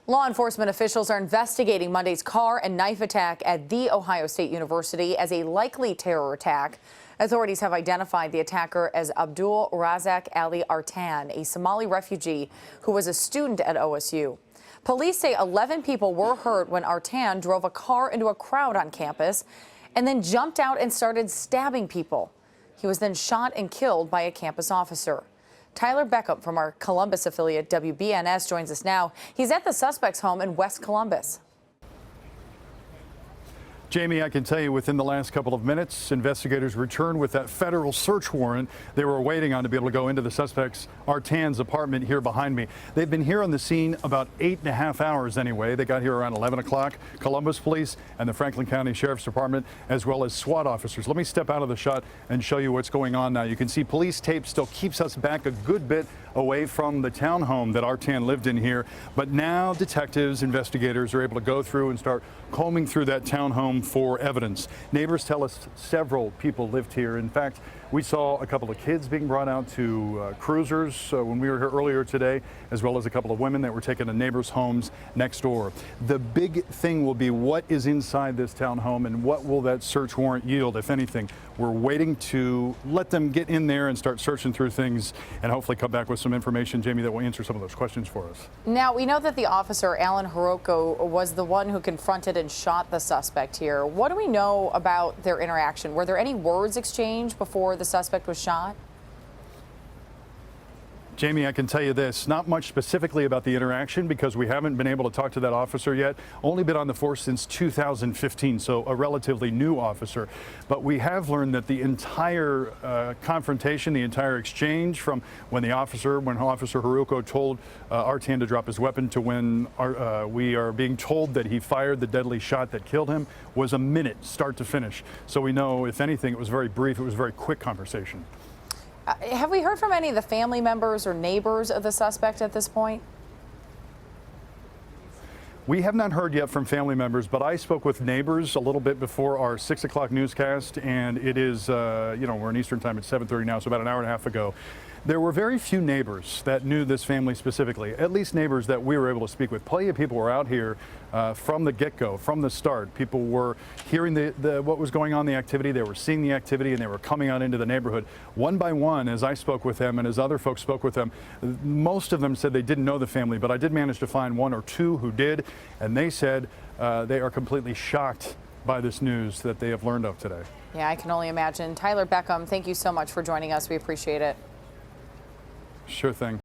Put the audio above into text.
Law enforcement officials are investigating Monday's car and knife attack at The Ohio State University as a likely terror attack. Authorities have identified the attacker as Abdul Razak Ali Artan, a Somali refugee who was a student at OSU. Police say 11 people were hurt when Artan drove a car into a crowd on campus and then jumped out and started stabbing people. He was then shot and killed by a campus officer. Tylar Bacome from our Columbus affiliate WBNS joins us now. He's at the suspect's home in West Columbus. Jamie, I can tell you within the last couple of minutes, investigators returned with that federal search warrant they were waiting on to be able to go into the suspect's Artan's apartment here behind me. They've been here on the scene about 8.5 hours anyway. They got here around 11 o'clock. Columbus Police and the Franklin County Sheriff's Department, as well as SWAT officers. Let me step out of the shot and show you what's going on now. You can see police tape still keeps us back a good bit away from the townhome that Artan lived in here. But now detectives, investigators are able to go through and start combing through that townhome for evidence. Neighbors tell us several people lived here. In fact, we saw a couple of kids being brought out to cruisers when we were here earlier today, as well as a couple of women that were taken to neighbors' homes next door. The big thing will be what is inside this townhome and what will that search warrant yield, if anything. We're waiting to let them get in there and start searching through things and hopefully come back with some information, Jamie, that will answer some of those questions for us. Now, we know that the officer, Alan Hiroko, was the one who confronted and shot the suspect here. What do we know about their interaction? Were there any words exchanged before the suspect was shot? Jamie, I can tell you this, not much specifically about the interaction because we haven't been able to talk to that officer yet. Only been on the force since 2015, so a relatively new officer. But we have learned that the entire confrontation, the entire exchange from when Officer Hiroko told Artan to drop his weapon to when we are being told that he fired the deadly shot that killed him was a minute, start to finish. So we know, if anything, it was very brief, it was a very quick conversation. Have we heard from any of the family members or neighbors of the suspect at this point? We have not heard yet from family members, but I spoke with neighbors a little bit before our 6 o'clock newscast, and it is, we're in Eastern time at 7:30 now, so about an hour and a half ago. There were very few neighbors that knew this family specifically, at least neighbors that we were able to speak with. Plenty of people were out here from the get-go, from the start. People were hearing what was going on, the activity, they were seeing the activity, and they were coming out into the neighborhood. One by one, as I spoke with them and as other folks spoke with them, most of them said they didn't know the family, but I did manage to find one or two who did, and they said they are completely shocked by this news that they have learned of today. Yeah, I can only imagine. Tylar Bacome, thank you so much for joining us. We appreciate it. Sure thing.